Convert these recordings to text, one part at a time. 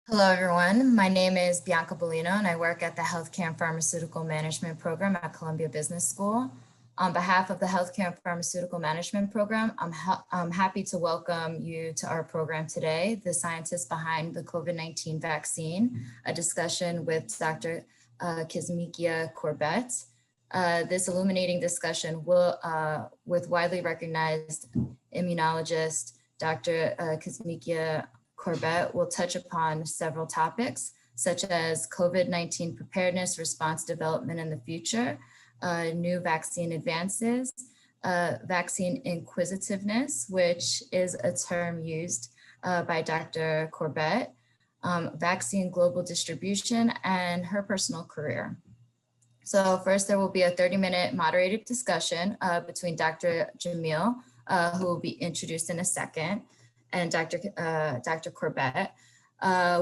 Hello, everyone. My name is Bianca Bellino, and I work at the Healthcare and Pharmaceutical Management Program at Columbia Business School. On behalf of the Healthcare and Pharmaceutical Management Program, I'm happy to welcome you to our program today, The Scientists Behind the COVID-19 Vaccine, a discussion with Dr. Kizzmekia Corbett. This illuminating discussion will, with widely recognized immunologist, Dr. Kizzmekia Corbett will touch upon several topics, such as COVID-19 preparedness, response development in the future, new vaccine advances, vaccine inquisitiveness, which is a term used by Dr. Corbett, vaccine global distribution, and her personal career. So first, there will be a 30-minute moderated discussion between Dr. Jamil, who will be introduced in a second, and Dr. Corbett.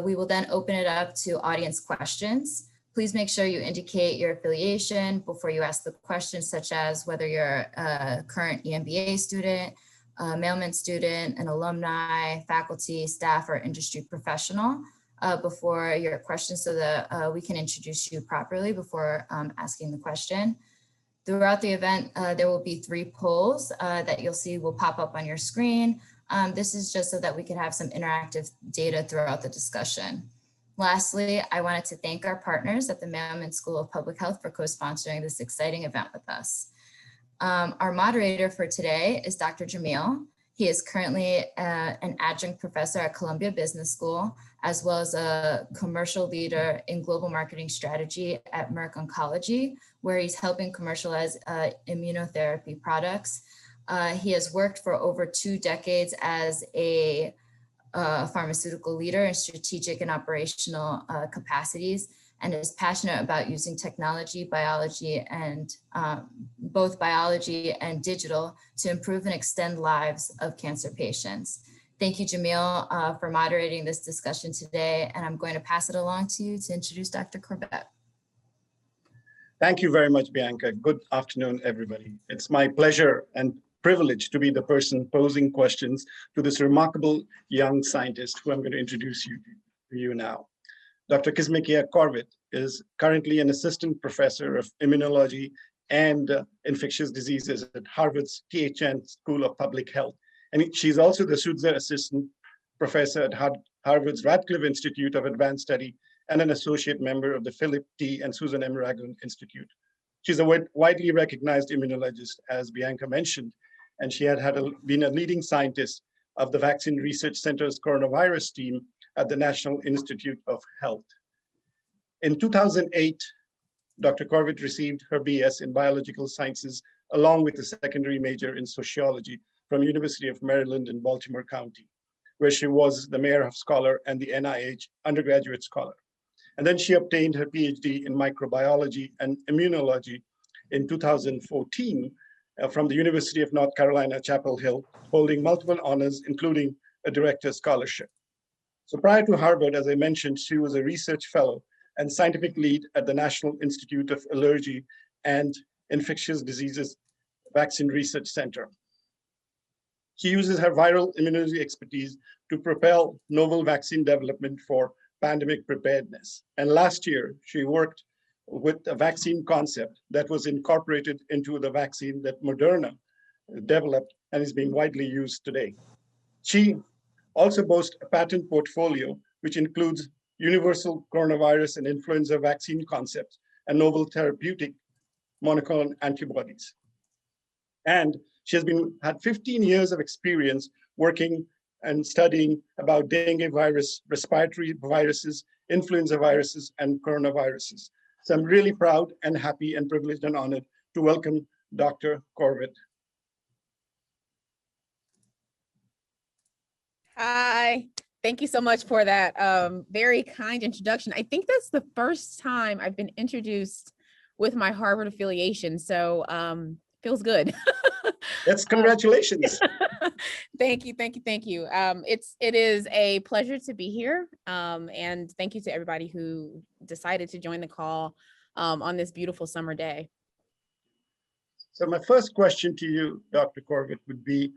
We will then open it up to audience questions. Please make sure you indicate your affiliation before you ask the questions, such as whether you're a current EMBA student, a Mailman student, an alumni, faculty, staff, or industry professional before your question, so that we can introduce you properly before asking the question. Throughout the event, there will be 3 polls that you'll see will pop up on your screen. This is just so that we can have some interactive data throughout the discussion. Lastly, I wanted to thank our partners at the Mailman School of Public Health for co-sponsoring this exciting event with us. Our moderator for today is Dr. Jamil. He is currently an adjunct professor at Columbia Business School, as well as a commercial leader in global marketing strategy at Merck Oncology, where he's helping commercialize immunotherapy products. He has worked for over 2 decades as a pharmaceutical leader in strategic and operational capacities, and is passionate about using technology, biology, and both biology and digital to improve and extend lives of cancer patients. Thank you, Jamil, for moderating this discussion today, and I'm going to pass it along to you to introduce Dr. Corbett. Thank you very much, Bianca. Good afternoon, everybody. It's my pleasure and privilege to be the person posing questions to this remarkable young scientist who I'm going to introduce to you now. Dr. Kizzmekia Corbett is currently an assistant professor of immunology and infectious diseases at Harvard's THN School of Public Health. And she's also the Sudzer Assistant Professor at Harvard's Radcliffe Institute of Advanced Study and an associate member of the Philip T. and Susan M. Ragland Institute. She's a widely recognized immunologist, as Bianca mentioned, and she had been a leading scientist of the Vaccine Research Center's coronavirus team at the National Institute of Health. In 2008, Dr. Corbett received her BS in biological sciences, along with a secondary major in sociology from University of Maryland in Baltimore County, where she was the Mayer Scholar and the NIH undergraduate scholar. And then she obtained her PhD in microbiology and immunology in 2014 from the University of North Carolina, Chapel Hill, holding multiple honors, including a director's scholarship. So prior to Harvard, as I mentioned, she was a research fellow and scientific lead at the National Institute of Allergy and Infectious Diseases Vaccine Research Center. She uses her viral immunology expertise to propel novel vaccine development for pandemic preparedness. And last year, she worked with a vaccine concept that was incorporated into the vaccine that Moderna developed and is being widely used today. She also boasts a patent portfolio, which includes universal coronavirus and influenza vaccine concepts and novel therapeutic monoclonal antibodies. And she has had 15 years of experience working and studying about dengue virus, respiratory viruses, influenza viruses, and coronaviruses. So I'm really proud and happy and privileged and honored to welcome Dr. Corbett. Hi, thank you so much for that very kind introduction. I think that's the first time I've been introduced with my Harvard affiliation, so feels good. Yes, congratulations. Thank you. It is a pleasure to be here, and thank you to everybody who decided to join the call on this beautiful summer day. So my first question to you, Dr. Corbett, would be,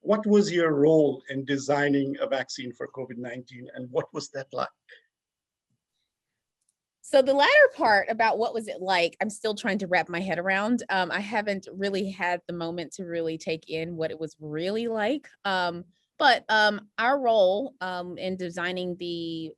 what was your role in designing a vaccine for COVID-19, and what was that like? So the latter part about what was it like, I'm still trying to wrap my head around. I haven't really had the moment to really take in what it was really like. But our role in designing the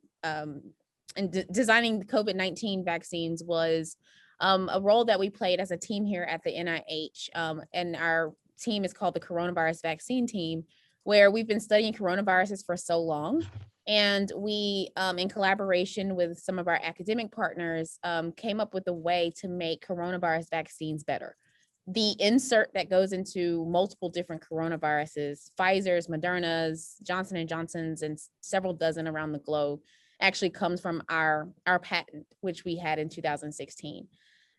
designing the COVID-19 vaccines was a role that we played as a team here at the NIH. And our team is called the Coronavirus Vaccine Team, where we've been studying coronaviruses for so long. And we, in collaboration with some of our academic partners, came up with a way to make coronavirus vaccines better. The insert that goes into multiple different coronaviruses, Pfizer's, Moderna's, Johnson & Johnson's, and several dozen around the globe, actually comes from our patent, which we had in 2016.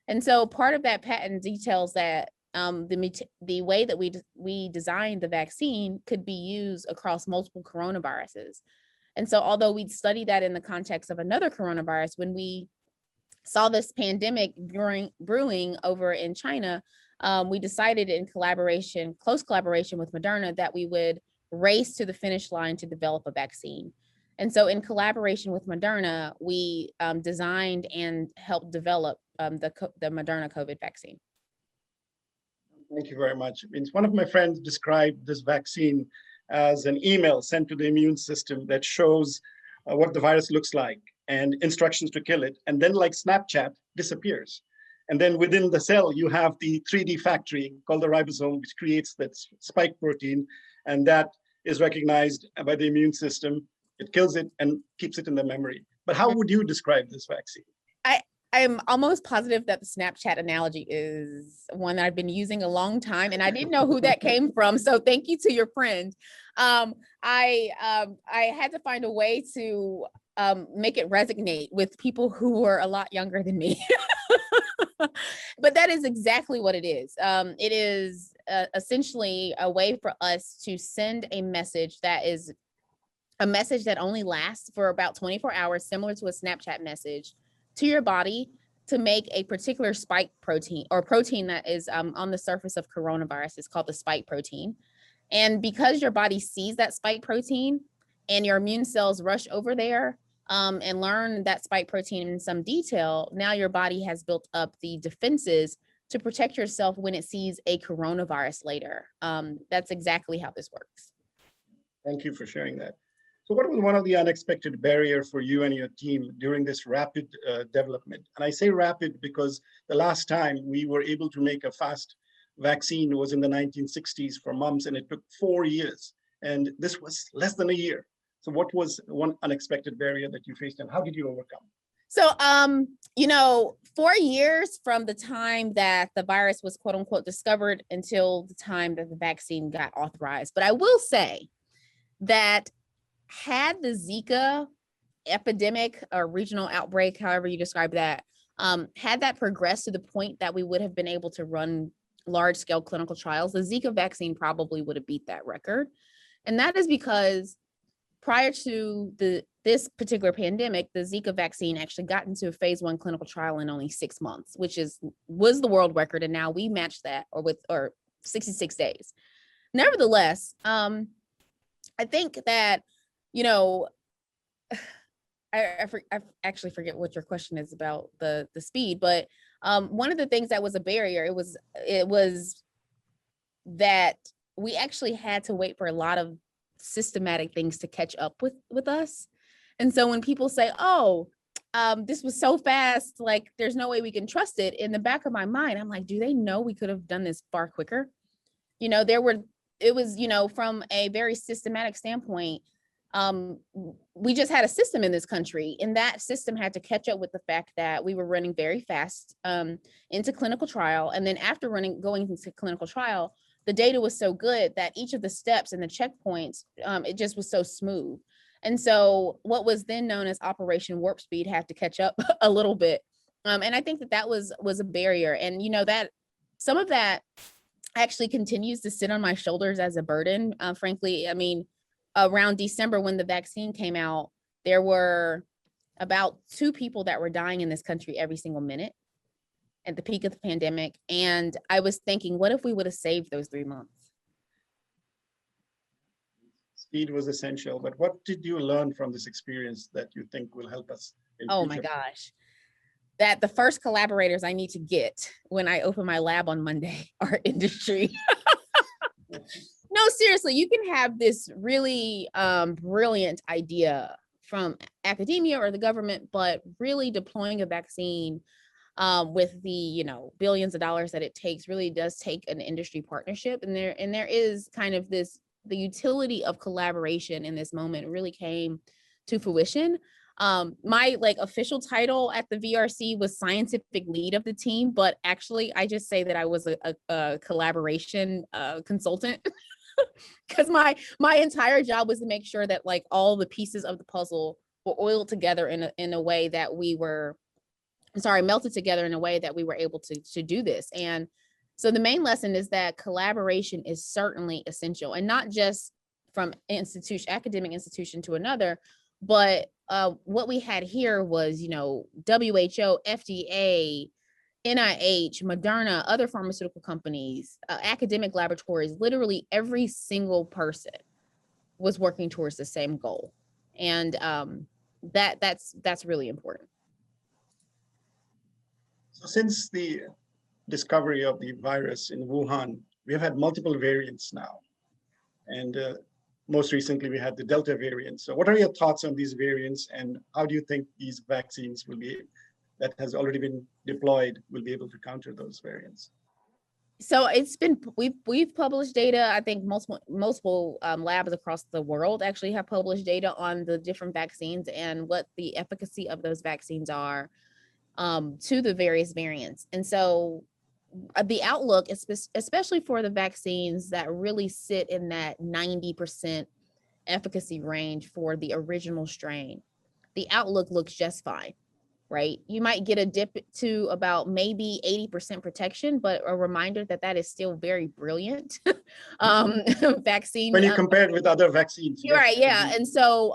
And so part of that patent details that the way that we designed the vaccine could be used across multiple coronaviruses. And so although we'd studied that in the context of another coronavirus, when we saw this pandemic brewing over in China, we decided in close collaboration with Moderna, that we would race to the finish line to develop a vaccine. And so in collaboration with Moderna, we designed and helped develop the Moderna COVID vaccine. Thank you very much. One of my friends described this vaccine as an email sent to the immune system that shows what the virus looks like and instructions to kill it. And then like Snapchat disappears. And then within the cell, you have the 3D factory called the ribosome, which creates that spike protein. And that is recognized by the immune system. It kills it and keeps it in the memory. But how would you describe this vaccine? I'm almost positive that the Snapchat analogy is one that I've been using a long time, and I didn't know who that came from. So thank you to your friend. I had to find a way to make it resonate with people who were a lot younger than me. But that is exactly what it is. It is essentially a way for us to send a message that is a message that only lasts for about 24 hours, similar to a Snapchat message, to your body to make a particular spike protein, or protein that is on the surface of coronavirus. It's called the spike protein. And because your body sees that spike protein and your immune cells rush over there and learn that spike protein in some detail, now your body has built up the defenses to protect yourself when it sees a coronavirus later. That's exactly how this works. Thank you for sharing that. So what was one of the unexpected barriers for you and your team during this rapid development? And I say rapid because the last time we were able to make a fast vaccine was in the 1960s for mumps, and it took 4 years. And this was less than a year. So what was one unexpected barrier that you faced, and how did you overcome? So, 4 years from the time that the virus was quote unquote discovered until the time that the vaccine got authorized. But I will say that had the Zika epidemic or regional outbreak, however you describe that, had that progressed to the point that we would have been able to run large scale clinical trials, the Zika vaccine probably would have beat that record. And that is because prior to this particular pandemic, the Zika vaccine actually got into a phase 1 clinical trial in only 6 months, which was the world record. And now we match that or 66 days. Nevertheless, I think that, I actually forget what your question is about the speed, but one of the things that was a barrier, it was that we actually had to wait for a lot of systematic things to catch up with us. And so when people say, oh, this was so fast, like there's no way we can trust it, in the back of my mind, I'm like, do they know we could have done this far quicker? It was from a very systematic standpoint, we just had a system in this country, and that system had to catch up with the fact that we were running very fast into clinical trial. And then after going into clinical trial, the data was so good that each of the steps and the checkpoints, it just was so smooth. And so what was then known as Operation Warp Speed had to catch up a little bit. And I think that was a barrier. And, that some of that actually continues to sit on my shoulders as a burden. Frankly, I mean, around December when the vaccine came out, there were about 2 people that were dying in this country every single minute at the peak of the pandemic. And I was thinking, what if we would have saved those 3 months? Speed was essential, but what did you learn from this experience that you think will help us in Oh future? my gosh. that the first collaborators I need to get when I open my lab on Monday are industry. No, seriously, you can have this really brilliant idea from academia or the government, but really deploying a vaccine with the billions of dollars that it takes really does take an industry partnership. And there is kind of the utility of collaboration in this moment really came to fruition. My official title at the VRC was scientific lead of the team, but actually I just say that I was a collaboration consultant because my entire job was to make sure that all the pieces of the puzzle were oiled together in a way that we were melted together in a way that we were able to do this. And so the main lesson is that collaboration is certainly essential, and not just from academic institution to another, but what we had here was, WHO, FDA, NIH, Moderna, other pharmaceutical companies, academic laboratories, literally every single person was working towards the same goal. And that's really important. So since the discovery of the virus in Wuhan, we have had multiple variants now. And most recently, we had the Delta variant. So what are your thoughts on these variants, and how do you think these vaccines that has already been deployed will be able to counter those variants? So we've published data. I think multiple labs across the world actually have published data on the different vaccines and what the efficacy of those vaccines are to the various variants. And so the outlook, especially for the vaccines that really sit in that 90% efficacy range for the original strain, the outlook looks just fine, right? You might get a dip to about maybe 80% protection, but a reminder that is still very brilliant vaccine. When you compare it with other vaccines. You're right, yeah. And so,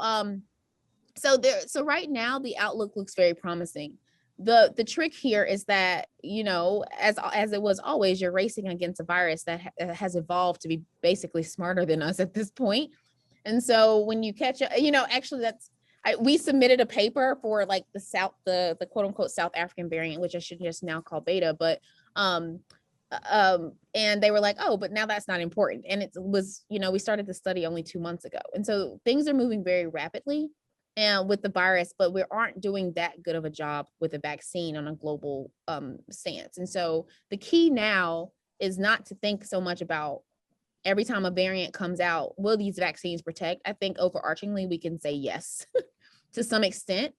so right now the outlook looks very promising. The trick here is that, as it was always, you're racing against a virus that has evolved to be basically smarter than us at this point. And so when you catch up, actually we submitted a paper for the quote unquote South African variant, which I should just now call beta, but and they were like, oh, but now that's not important. And it was, we started the study only 2 months ago. And so things are moving very rapidly and with the virus, but we aren't doing that good of a job with a vaccine on a global stance. And so the key now is not to think so much about every time a variant comes out, will these vaccines protect? I think overarchingly, we can say yes to some extent,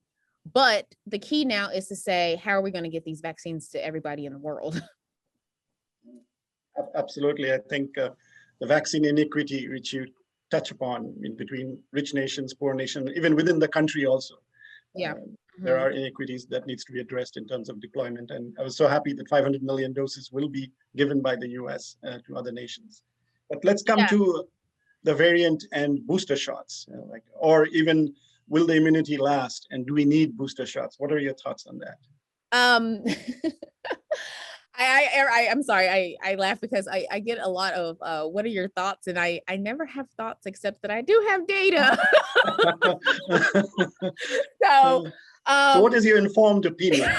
but the key now is to say, how are we going to get these vaccines to everybody in the world? Absolutely. I think the vaccine inequity, which you touch upon in between rich nations, poor nations, even within the country also. Yeah. There are inequities that needs to be addressed in terms of deployment. And I was so happy that 500 million doses will be given by the US to other nations. But let's come to the variant and booster shots, or even will the immunity last, and do we need booster shots? What are your thoughts on that? I'm sorry. I laugh because I get a lot of what are your thoughts, and I never have thoughts except that I do have data. So what is your informed opinion?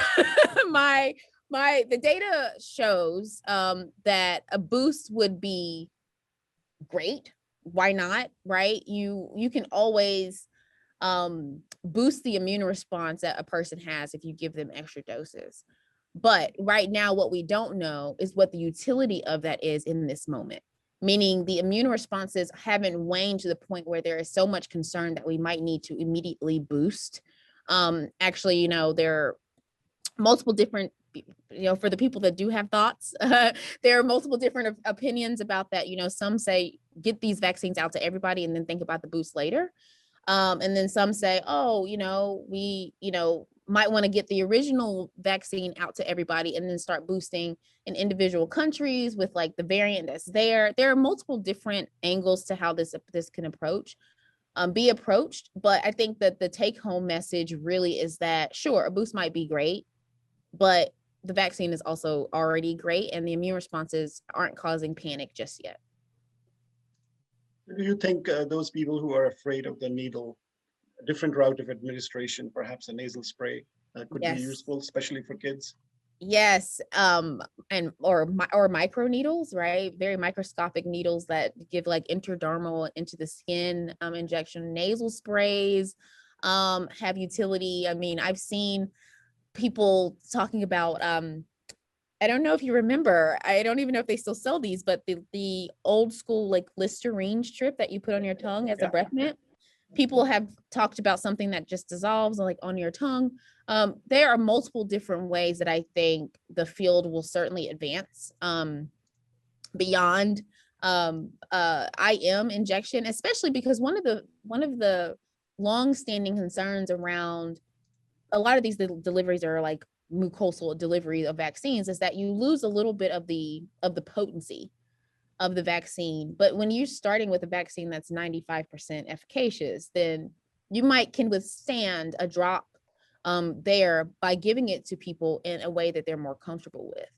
The data shows that a boost would be great. Why not? Right? You can always boost the immune response that a person has if you give them extra doses. But right now, what we don't know is what the utility of that is in this moment, meaning the immune responses haven't waned to the point where there is so much concern that we might need to immediately boost. Actually, there are multiple different, for the people that do have thoughts, there are multiple different opinions about that. Some say get these vaccines out to everybody and then think about the boost later. And then some say, oh, we, might want to get the original vaccine out to everybody and then start boosting in individual countries with the variant that's there. There are multiple different angles to how this can be approached. But I think that the take home message really is that, sure, a boost might be great, but the vaccine is also already great and the immune responses aren't causing panic just yet. Do you think those people who are afraid of the needle, a different route of administration, perhaps a nasal spray, could be Yes. useful, especially for kids? Yes, or micro needles, right? Very microscopic needles that give like intradermal into the skin injection. Nasal sprays have utility. I mean, I've seen people talking about I don't know if you remember, I don't even know if they still sell these, but the old school like Listerine strip that you put on your tongue as a breath mint. People have talked about something that just dissolves like on your tongue. There are multiple different ways that I think the field will certainly advance beyond IM injection, especially because one of the long-standing concerns around a lot of these deliveries are like mucosal delivery of vaccines is that you lose a little bit of the potency of the vaccine. But when you're starting with a vaccine that's 95% efficacious, then you can withstand a drop there by giving it to people in a way that they're more comfortable with.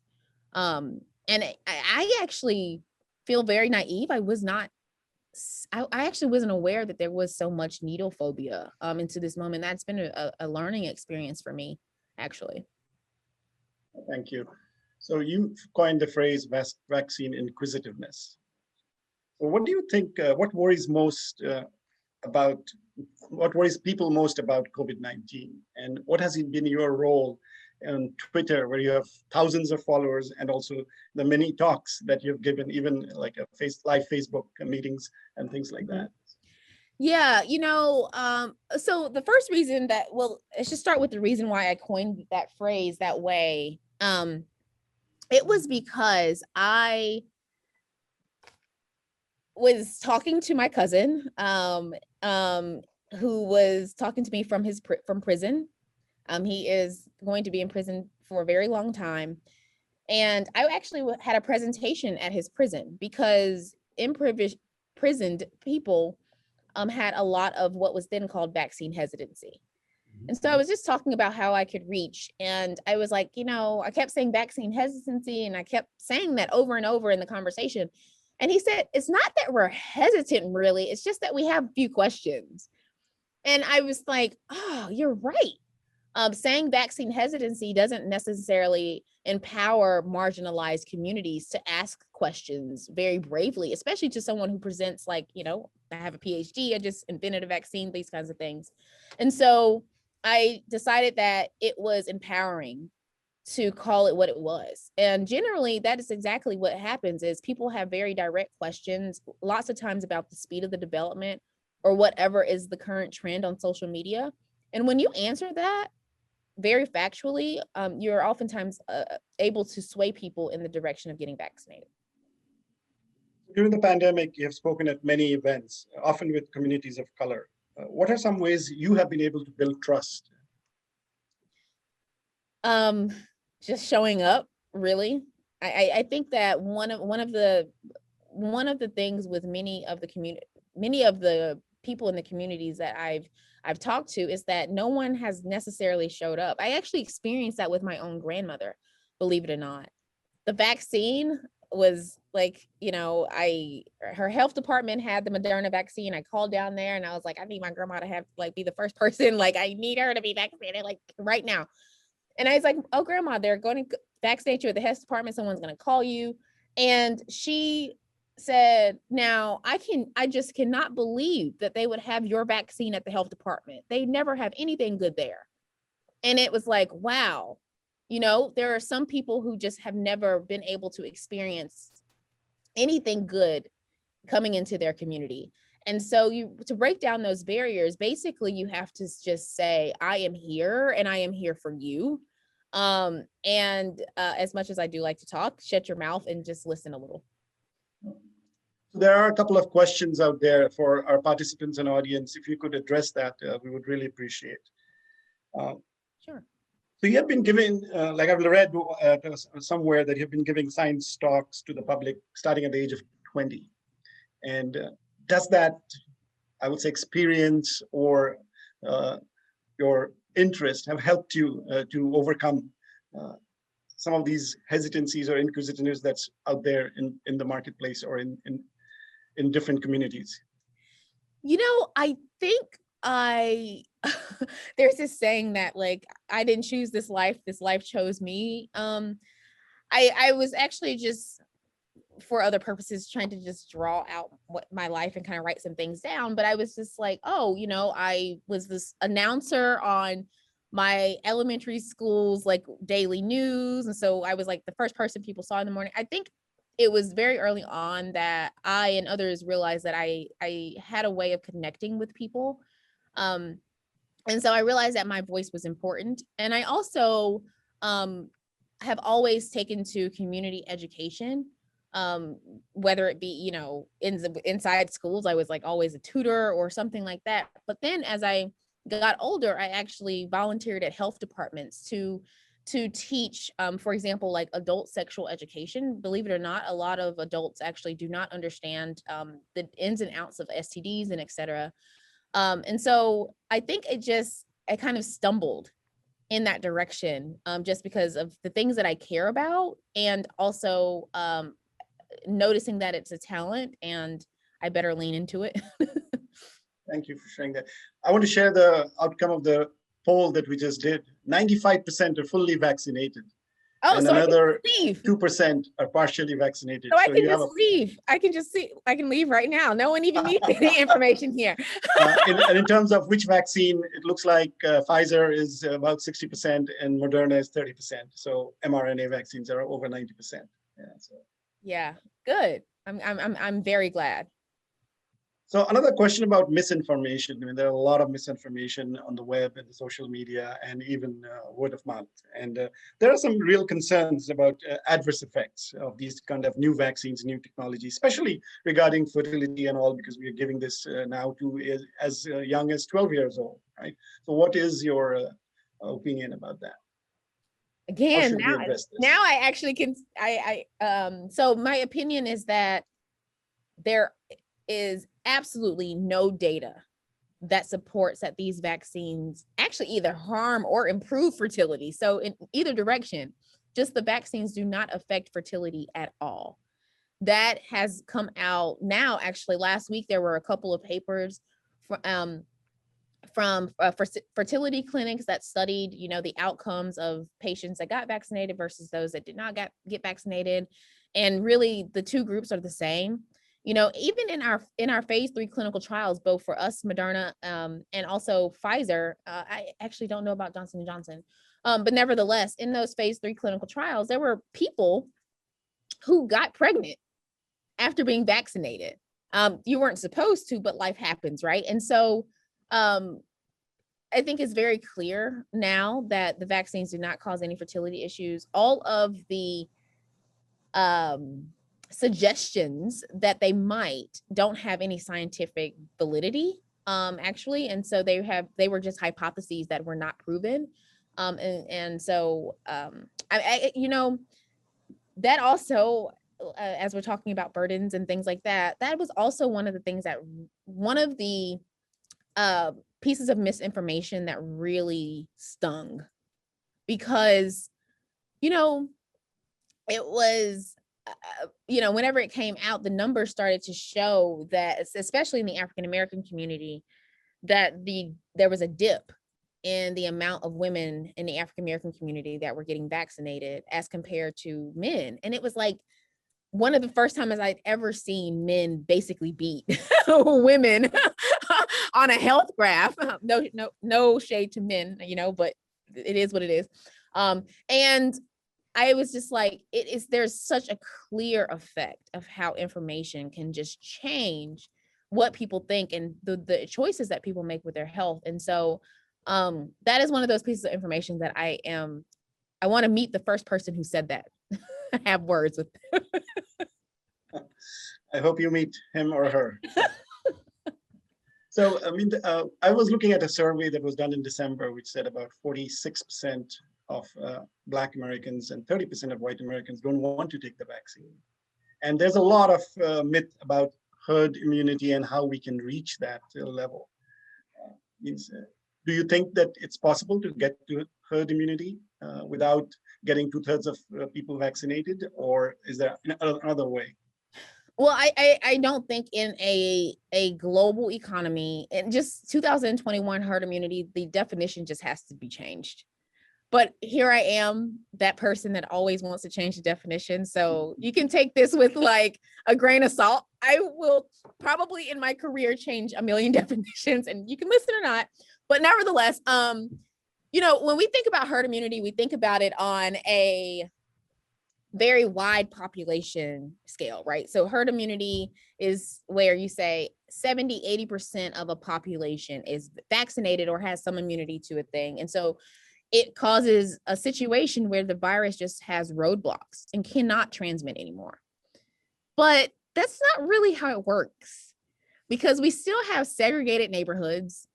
And I actually feel very naive. I actually wasn't aware that there was so much needle phobia into this moment. That's been a learning experience for me, actually. Thank you. So you coined the phrase vaccine inquisitiveness. So what do you think, what worries people most about COVID-19? And what has been your role on Twitter, where you have thousands of followers, and also the many talks that you've given, even like live Facebook meetings and things like that? Yeah, so the first reason let's just start with the reason why I coined that phrase that way. It was because I was talking to my cousin, who was talking to me from prison. He is going to be in prison for a very long time. And I actually had a presentation at his prison because imprisoned people had a lot of what was then called vaccine hesitancy. And so I was just talking about how I could reach. And I was like, I kept saying vaccine hesitancy, and I kept saying that over and over in the conversation. And he said, it's not that we're hesitant, really. It's just that we have a few questions. And I was like, oh, you're right. Saying vaccine hesitancy doesn't necessarily empower marginalized communities to ask questions very bravely, especially to someone who presents like, I have a PhD, I just invented a vaccine, these kinds of things. And so I decided that it was empowering to call it what it was. And generally that is exactly what happens is people have very direct questions, lots of times about the speed of the development or whatever is the current trend on social media. And when you answer that very factually, you're oftentimes able to sway people in the direction of getting vaccinated. During the pandemic, you have spoken at many events, often with communities of color. What are some ways you have been able to build trust? Just showing up, really. I think that one of the things with many of the people in the communities that I've talked to is that no one has necessarily showed up. I actually experienced that with my own grandmother, believe it or not. The vaccine was like, her health department had the Moderna vaccine. I called down there and I was like, I need my grandma to be the first person. Like, I need her to be vaccinated like right now. And I was like, oh, grandma, they're going to vaccinate you at the health department. Someone's going to call you. And she said, now I just cannot believe that they would have your vaccine at the health department. They never have anything good there. And it was like, wow, there are some people who just have never been able to experience anything good coming into their community. And so to break down those barriers, basically you have to just say, I am here and I am here for you. As much as I do like to talk, shut your mouth and just listen a little. There are a couple of questions out there for our participants and audience. If you could address that, we would really appreciate. Sure. So you have been giving, like I've read somewhere that you've been giving science talks to the public starting at the age of 20. And does that, I would say, experience or your interest have helped you to overcome some of these hesitancies or inquisitiveness that's out there in the marketplace or in different communities? I think I there's this saying that like I didn't choose this life chose me. I was actually just for other purposes trying to just draw out what my life and kind of write some things down, but I was just like, oh, you know, I was this announcer on my elementary school's like daily news, and so I was like the first person people saw in the morning. I think it was very early on that I and others realized that I had a way of connecting with people. Um, and so I realized that my voice was important. And I also have always taken to community education, whether it be, you know, inside schools. I was like always a tutor or something like that. But then as I got older, I actually volunteered at health departments to teach, for example, like adult sexual education. Believe it or not, a lot of adults actually do not understand the ins and outs of STDs and et cetera. And so I think I kind of stumbled in that direction, just because of the things that I care about, and also noticing that it's a talent and I better lean into it. Thank you for sharing that. I want to share the outcome of the poll that we just did. 95% are fully vaccinated. Oh, and so another I can leave. 2% are partially vaccinated. So I can you just leave. I can leave right now. No one even needs any information here. And in terms of which vaccine, it looks like Pfizer is about 60% and Moderna is 30%. So mRNA vaccines are over 90%. Yeah. So. Yeah, good. I'm very glad. So another question about misinformation. I mean, there are a lot of misinformation on the web and the social media and even word of mouth. And there are some real concerns about adverse effects of these kind of new vaccines, new technology, especially regarding fertility and all, because we are giving this now to as young as 12 years old, right? So what is your opinion about that? Again, now I actually can, so my opinion is that there is absolutely no data that supports that these vaccines actually either harm or improve fertility. So in either direction, just the vaccines do not affect fertility at all. That has come out now. Actually, last week, there were a couple of papers from fertility clinics that studied, you know, the outcomes of patients that got vaccinated versus those that did not get vaccinated. And really the two groups are the same. You know, even in our phase 3 clinical trials, both for us, Moderna, and also Pfizer, I actually don't know about Johnson & Johnson, but nevertheless, in those phase 3 clinical trials, there were people who got pregnant after being vaccinated. You weren't supposed to, but life happens, right? And so I think it's very clear now that the vaccines do not cause any fertility issues. All of the suggestions that they might don't have any scientific validity, actually. And so they were just hypotheses that were not proven. And so you know, that also, as we're talking about burdens and things like that, that was also one of the things that one of the pieces of misinformation that really stung, because, you know, it was, you know, whenever it came out, the numbers started to show that, especially in the African-American community, that there was a dip in the amount of women in the African-American community that were getting vaccinated as compared to men. And it was like one of the first times I'd ever seen men basically beat women on a health graph. No shade to men, you know, but it is what it is. And I was just like, there's such a clear effect of how information can just change what people think and the choices that people make with their health. And so that is one of those pieces of information that I want to meet the first person who said that. Have words with I hope you meet him or her. So, I mean, I was looking at a survey that was done in December, which said about 46% of Black Americans and 30% of white Americans don't want to take the vaccine. And there's a lot of myth about herd immunity and how we can reach that level. Do you think that it's possible to get to herd immunity without getting 2/3 of people vaccinated, or is there another way? Well, I don't think in a global economy, and just 2021 herd immunity, the definition just has to be changed. But here I am, that person that always wants to change the definition. So you can take this with like a grain of salt. I will probably in my career change a million definitions, and you can listen or not. But nevertheless, when we think about herd immunity, we think about it on a very wide population scale, right? So herd immunity is where you say 70-80% of a population is vaccinated or has some immunity to a thing. And so it causes a situation where the virus just has roadblocks and cannot transmit anymore. But that's not really how it works, because we still have segregated neighborhoods.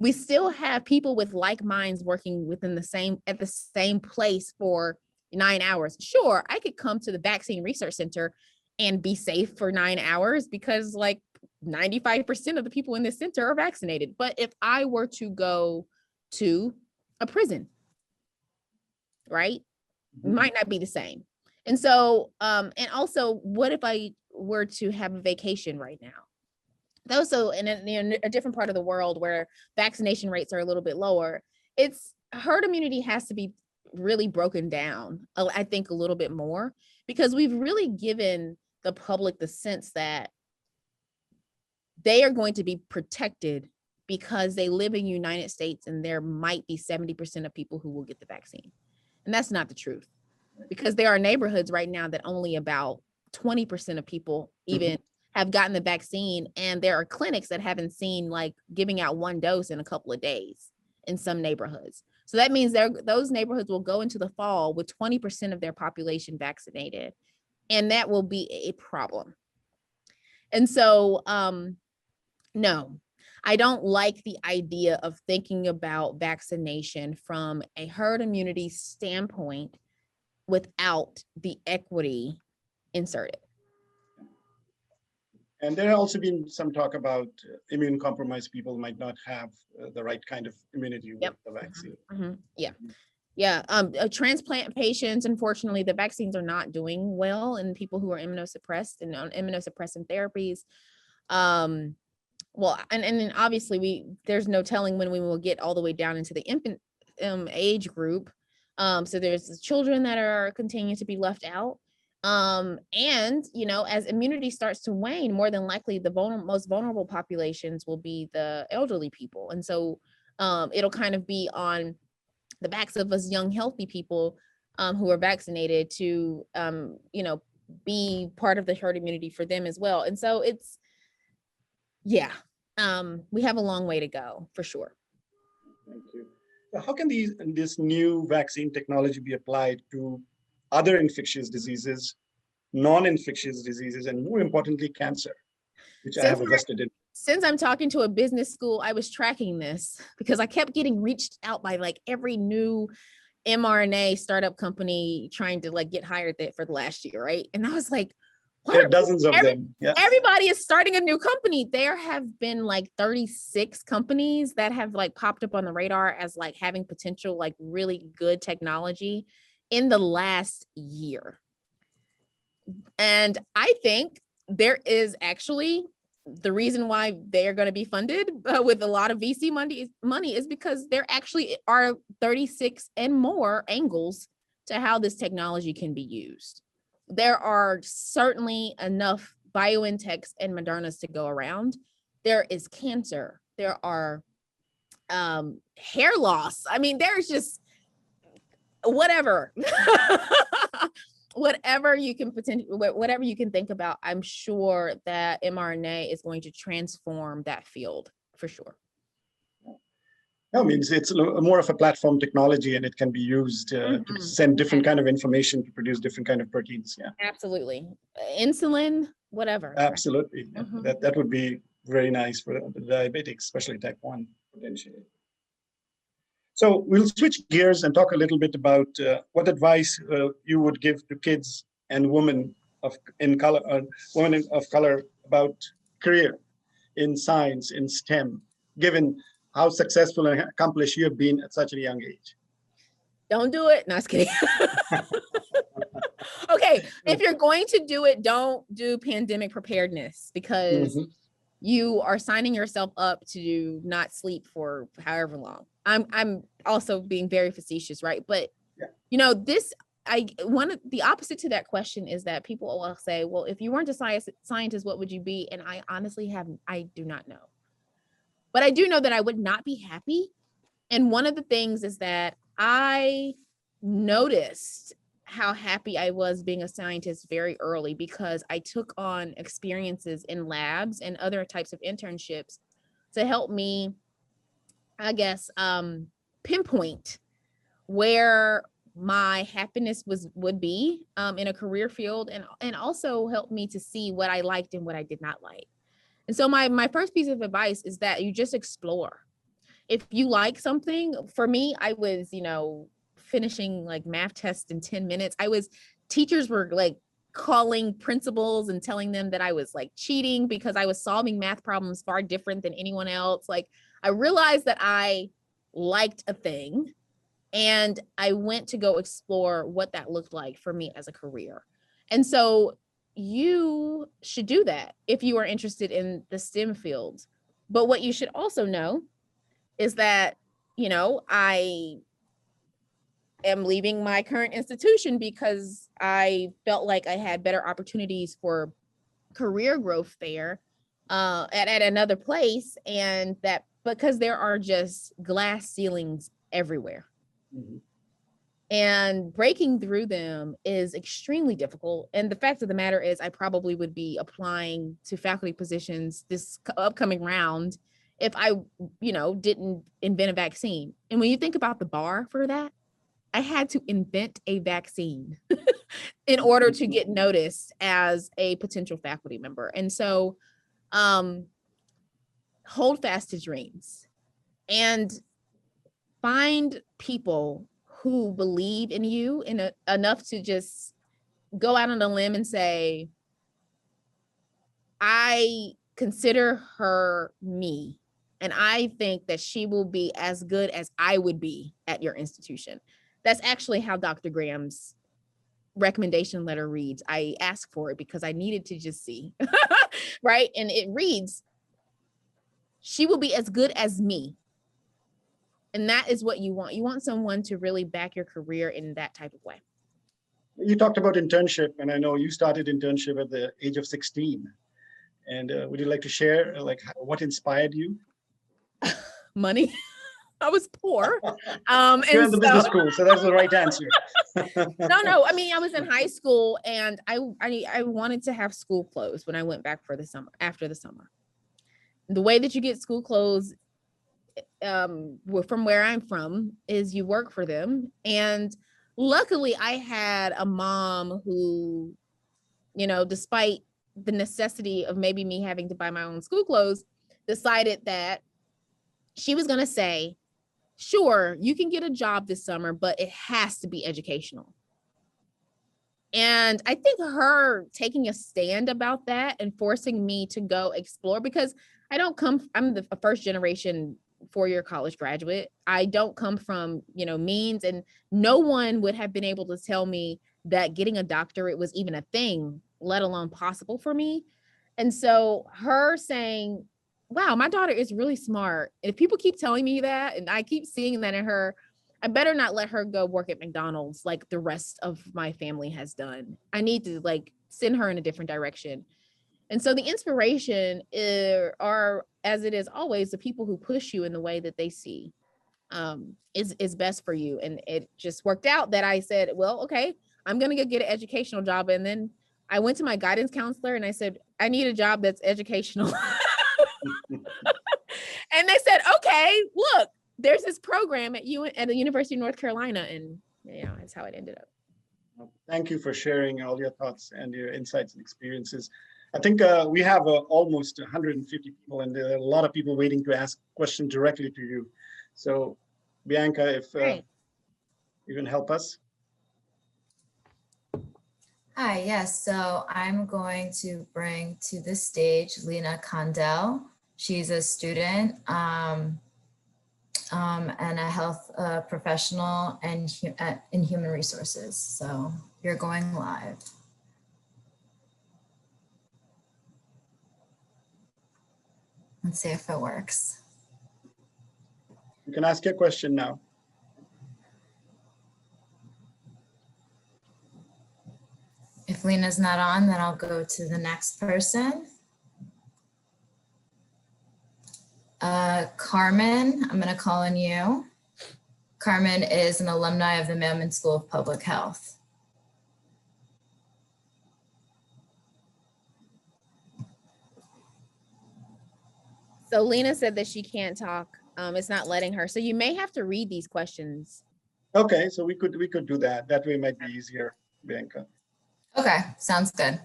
We still have people with like minds working at the same place for 9 hours. Sure, I could come to the vaccine research center and be safe for 9 hours because like 95% of the people in this center are vaccinated. But if I were to go to a prison, right, might not be the same. And so, and also, what if I were to have a vacation right now? Also, in a different part of the world where vaccination rates are a little bit lower, it's herd immunity has to be really broken down, I think, a little bit more, because we've really given the public the sense that they are going to be protected because they live in the United States and there might be 70% of people who will get the vaccine. And that's not the truth, because there are neighborhoods right now that only about 20% of people even have gotten the vaccine. And there are clinics that haven't seen like giving out one dose in a couple of days in some neighborhoods. So that means those neighborhoods will go into the fall with 20% of their population vaccinated, and that will be a problem. And so, no, I don't like the idea of thinking about vaccination from a herd immunity standpoint without the equity inserted. And there has also been some talk about immune compromised people might not have the right kind of immunity with the vaccine. Yeah. Transplant patients, unfortunately, the vaccines are not doing well in people who are immunosuppressed and on immunosuppressant therapies. Well, and then obviously there's no telling when we will get all the way down into the infant age group. So there's the children that are continuing to be left out. And, as immunity starts to wane, more than likely the most vulnerable populations will be the elderly people. And so it'll kind of be on the backs of us young, healthy people who are vaccinated to, be part of the herd immunity for them as well. And so we have a long way to go for sure. Thank you. So how can this new vaccine technology be applied to other infectious diseases, non-infectious diseases, and more importantly, cancer, which I have a vested in? Since I'm talking to a business school, I was tracking this because I kept getting reached out by like every new mRNA startup company trying to like get hired for the last year, right? And I was like, there are dozens of them. Yeah. Everybody is starting a new company. There have been like 36 companies that have like popped up on the radar as like having potential, like really good technology in the last year. And I think there is actually the reason why they are going to be funded with a lot of VC money is because there actually are 36 and more angles to how this technology can be used. There are certainly enough BioNTechs and Modernas to go around. There is cancer. There are hair loss. I mean, there's just whatever. Whatever you can think about, I'm sure that mRNA is going to transform that field for sure. No, it means it's more of a platform technology, and it can be used to send different kind of information to produce different kind of proteins. Yeah, absolutely. Insulin, whatever. Absolutely. Right? That would be very nice for the diabetics, especially type 1 potentially. So we'll switch gears and talk a little bit about what advice you would give to kids and women of color about career in science, in STEM, given how successful and accomplished you have been at such a young age. Don't do it. No, I was kidding. Okay, if you're going to do it, don't do pandemic preparedness, because you are signing yourself up to not sleep for however long. I'm also being very facetious, right? But you know, the opposite to that question is that people will say, well, if you weren't a scientist, what would you be? And I honestly I do not know. But I do know that I would not be happy. And one of the things is that I noticed how happy I was being a scientist very early, because I took on experiences in labs and other types of internships to help me, I guess, pinpoint where my happiness would be in a career field, and also help me to see what I liked and what I did not like. And so my first piece of advice is that you just explore. If you like something, for me, I was, finishing like math tests in 10 minutes. Teachers were like calling principals and telling them that I was like cheating because I was solving math problems far different than anyone else. Like, I realized that I liked a thing, and I went to go explore what that looked like for me as a career. And so you should do that if you are interested in the STEM fields. But what you should also know is that, I am leaving my current institution because I felt like I had better opportunities for career growth there at another place, and that because there are just glass ceilings everywhere. And breaking through them is extremely difficult. And the fact of the matter is, I probably would be applying to faculty positions this upcoming round if I, didn't invent a vaccine. And when you think about the bar for that, I had to invent a vaccine in order to get noticed as a potential faculty member. And so hold fast to dreams and find people who believe in you enough to just go out on a limb and say, I consider her me, and I think that she will be as good as I would be at your institution. That's actually how Dr. Graham's recommendation letter reads. I asked for it because I needed to just see, right? And it reads, she will be as good as me. And that is what you want. You want someone to really back your career in that type of way. You talked about internship, and I know you started internship at the age of 16. And would you like to share what inspired you? Money. I was poor. You're in the business school, so that's the right answer. No. I mean, I was in high school, and I wanted to have school clothes when I went back for the summer, after the summer. The way that you get school clothes from where I'm from is you work for them. And luckily I had a mom who, despite the necessity of maybe me having to buy my own school clothes, decided that she was going to say, sure, you can get a job this summer, but it has to be educational. And I think her taking a stand about that and forcing me to go explore, because I'm the first generation 4-year college graduate. I don't come from, means, and no one would have been able to tell me that getting a doctorate was even a thing, let alone possible for me. And so her saying, wow, my daughter is really smart. If people keep telling me that, and I keep seeing that in her, I better not let her go work at McDonald's like the rest of my family has done. I need to send her in a different direction. And so the inspiration are, as it is always, the people who push you in the way that they see is best for you. And it just worked out that I said, well, okay, I'm going to go get an educational job. And then I went to my guidance counselor and I said, I need a job that's educational. And they said, okay, look, there's this program at the University of North Carolina. And that's how it ended up. Well, thank you for sharing all your thoughts and your insights and experiences. I think we have almost 150 people, and there are a lot of people waiting to ask questions directly to you. So, Bianca, if you can help us. Hi, yes. So I'm going to bring to the stage Lena Condell. She's a student and a health professional and in human resources. So you're going live. Let's see if it works. You can ask your question now. If Lena's not on, then I'll go to the next person. Carmen, I'm going to call on you. Carmen is an alumni of the Mailman School of Public Health. So Lena said that she can't talk. It's not letting her. So you may have to read these questions. Okay, so we could do that. That way it might be easier, Bianca. Okay, sounds good.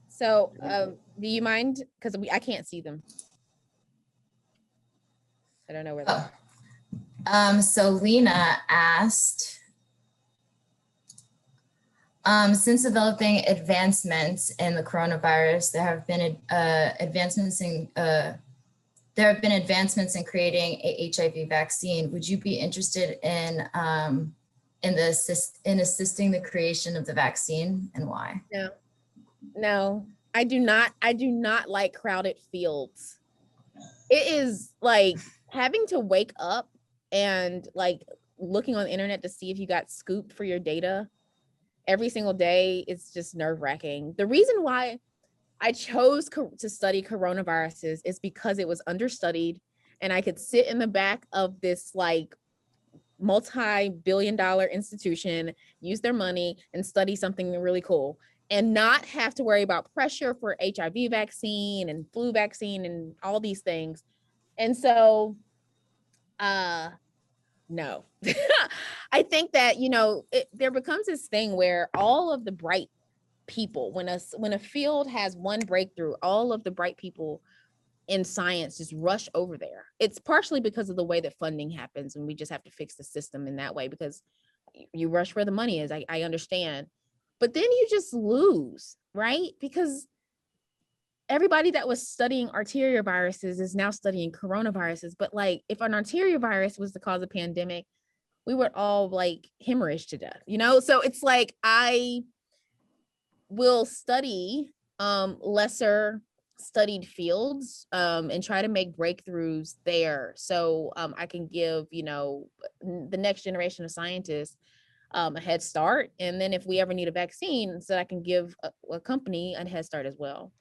So do you mind? Because I can't see them. I don't know where they are. So Lena asked, since developing advancements in the coronavirus, there have been advancements in creating a HIV vaccine. Would you be interested in assisting the creation of the vaccine, and why? No, I do not. I do not like crowded fields. It is like having to wake up and like looking on the internet to see if you got scooped for your data every single day. It's just nerve-wracking. The reason why I chose to study coronaviruses is because it was understudied and I could sit in the back of this like multi-billion-dollar institution, use their money and study something really cool and not have to worry about pressure for HIV vaccine and flu vaccine and all these things. And so, no, I think that, you know, there becomes this thing where all of the bright people, when a field has one breakthrough, all of the bright people in science just rush over there. It's partially because of the way that funding happens, and we just have to fix the system in that way because you rush where the money is. I understand, but then you just lose, right? Because everybody that was studying arterioviruses is now studying coronaviruses. But like, if an arteriovirus was the cause of pandemic, we would all like hemorrhage to death, you know? So it's like, I will study lesser studied fields and try to make breakthroughs there. So I can give, you know, the next generation of scientists a head start. And then if we ever need a vaccine, so I can give a company a head start as well.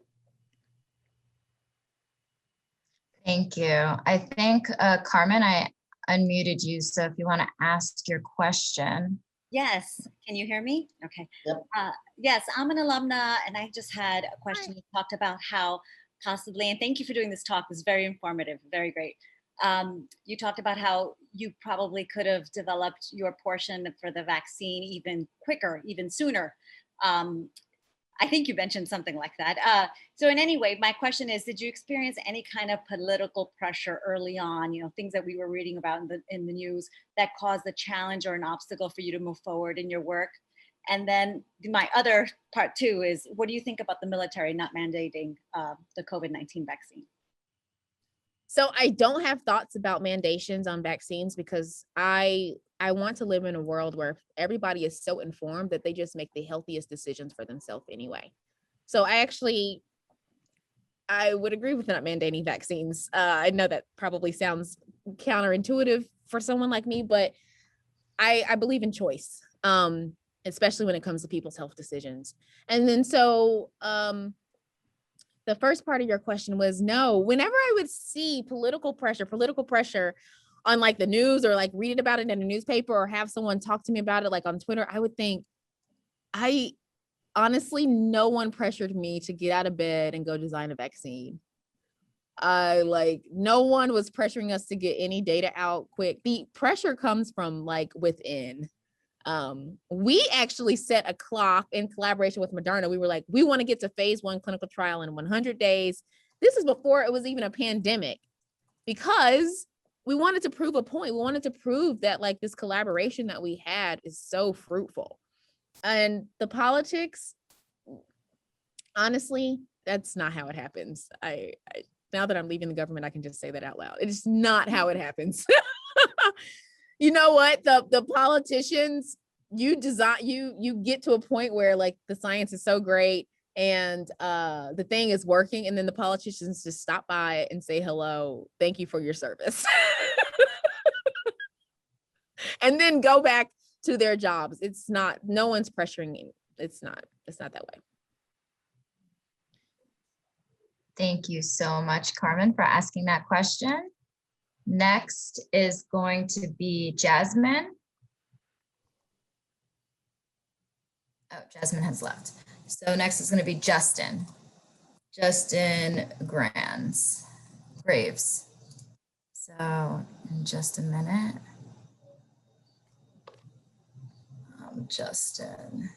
Thank you. I think, Carmen, I unmuted you. So if you want to ask your question. Yes. Can you hear me? Okay. Yep. Yes, I'm an alumna, and I just had a question. You talked about how possibly, and thank you for doing this talk. It was very informative, very great. You talked about how you probably could have developed your portion for the vaccine even quicker, even sooner. I think you mentioned something like that. So in any way, my question is, did you experience any kind of political pressure early on, you know, things that we were reading about in the news that caused a challenge or an obstacle for you to move forward in your work? And then my other part too is, what do you think about the military not mandating the COVID-19 vaccine? So I don't have thoughts about mandations on vaccines because I want to live in a world where everybody is so informed that they just make the healthiest decisions for themselves anyway. So I would agree with not mandating vaccines. I know that probably sounds counterintuitive for someone like me, but I believe in choice, especially when it comes to people's health decisions. And then so the first part of your question was no. Whenever I would see political pressure on like the news or like read about it in a newspaper or have someone talk to me about it like on Twitter, I would think, honestly, no one pressured me to get out of bed and go design a vaccine. No one was pressuring us to get any data out quick. The pressure comes from like within. We actually set a clock in collaboration with Moderna. We were like, we want to get to phase 1 clinical trial in 100 days. This is before it was even a pandemic, because we wanted to prove a point. We wanted to prove that like this collaboration that we had is so fruitful. And the politics, honestly, that's not how it happens. Now that I'm leaving the government, I can just say that out loud. It's not how it happens. You know what? The politicians, you get to a point where like the science is so great and the thing is working, and then the politicians just stop by and say hello, thank you for your service. And then go back to their jobs. It's not, no one's pressuring me. It's not that way. Thank you so much, Carmen, for asking that question. Next is going to be Jasmine. Oh, Jasmine has left. So next is going to be Justin. Justin Graves. So in just a minute. Justin.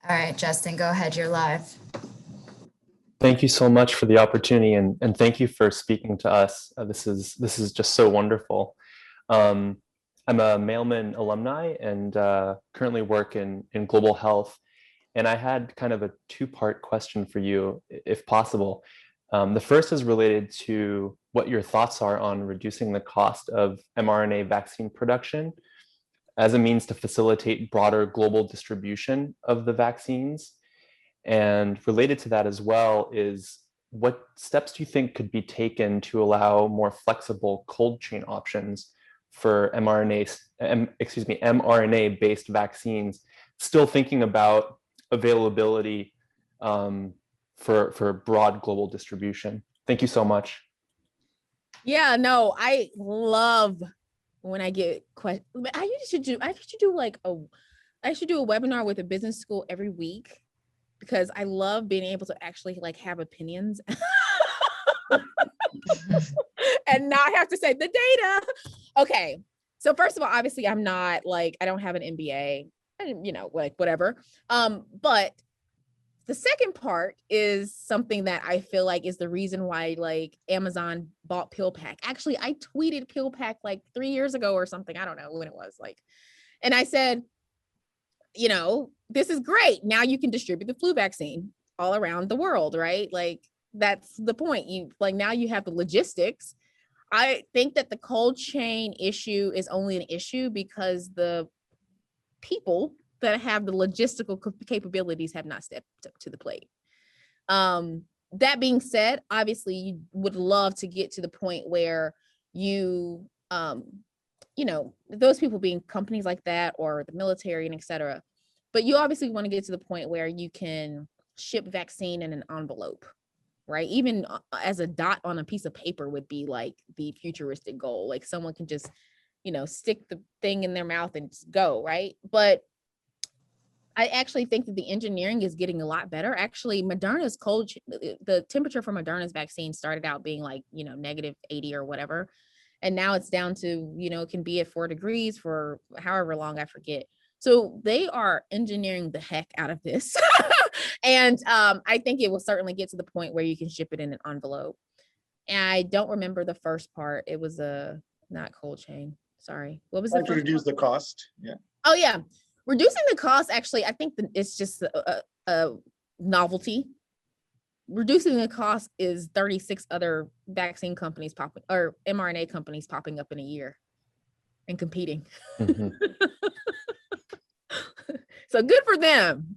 All right, Justin, go ahead. You're live. Thank you so much for the opportunity, and thank you for speaking to us. This is just so wonderful. I'm a Mailman alumni and currently work in global health. And I had kind of a two-part question for you, if possible. The first is related to what your thoughts are on reducing the cost of mRNA vaccine production as a means to facilitate broader global distribution of the vaccines. And related to that as well is, what steps do you think could be taken to allow more flexible cold chain options for mRNA-based vaccines, still thinking about availability for broad global distribution? Thank you so much. Yeah, no, I love when I get questions. I should do a webinar with a business school every week, because I love being able to actually like have opinions and not have to say the data. Okay. So first of all, obviously I'm not like, I don't have an MBA and, you know, like whatever. But the second part is something that I feel like is the reason why like Amazon bought PillPack. Actually, I tweeted PillPack like 3 years ago or something. I don't know when it was like, and I said, you know, this is great. Now you can distribute the flu vaccine all around the world, right? Like that's the point. You like, now you have the logistics. I think that the cold chain issue is only an issue because the people that have the logistical capabilities have not stepped up to the plate. That being said, obviously you would love to get to the point where you, you know, those people being companies like that or the military and et cetera, but you obviously want to get to the point where you can ship vaccine in an envelope, right? Even as a dot on a piece of paper would be like the futuristic goal. Like someone can just, you know, stick the thing in their mouth and just go, right? But I actually think that the engineering is getting a lot better. Actually, Moderna's the temperature for Moderna's vaccine started out being like, you know, -80 or whatever. And now it's down to, you know, it can be at 4 degrees for however long, I forget. So they are engineering the heck out of this. And I think it will certainly get to the point where you can ship it in an envelope. And I don't remember the first part. It was not cold chain. Sorry. What was the first to reduce the cost? Yeah. Oh yeah. Reducing the cost, actually, I think it's just a novelty. Reducing the cost is 36 other vaccine companies popping, or mRNA companies popping up in a year and competing. Mm-hmm. So good for them.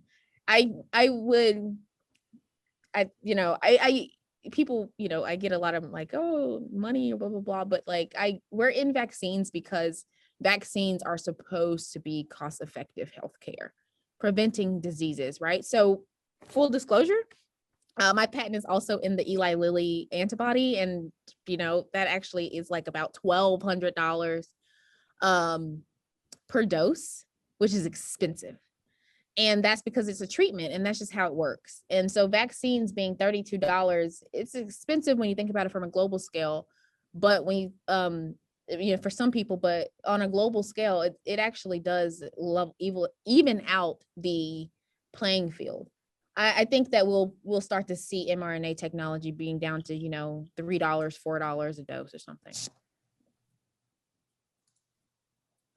People, you know, I get a lot of like, oh, money or blah, blah, blah. But like, we're in vaccines because vaccines are supposed to be cost-effective healthcare, preventing diseases, right? So full disclosure, my patent is also in the Eli Lilly antibody. And, you know, that actually is like about $1,200 per dose, which is expensive. And that's because it's a treatment, and that's just how it works. And so vaccines being $32, it's expensive when you think about it from a global scale. But when you know, for some people, but on a global scale, it actually does even out the playing field. I think that we'll start to see mRNA technology being down to, you know, $3, $4 a dose or something.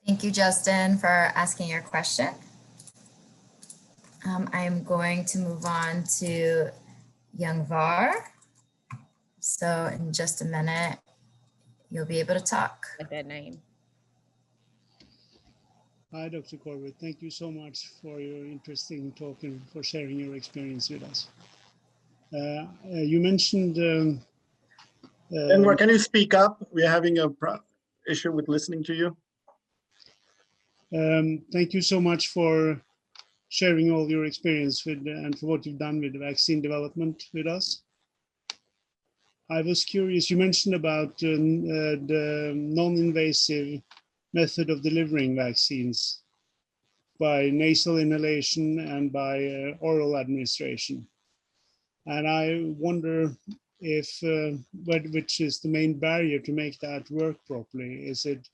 Thank you, Justin, for asking your question. I'm going to move on to Young Var. So in just a minute, you'll be able to talk. Like that name. Hi, Dr. Corbett. Thank you so much for your interesting talk and for sharing your experience with us. You mentioned... Enver, can you speak up? We're having a issue with listening to you. Thank you so much for sharing all your experience with and for what you've done with the vaccine development with us. I was curious, you mentioned about the non-invasive method of delivering vaccines by nasal inhalation and by oral administration. And I wonder if, which is the main barrier to make that work properly? Is it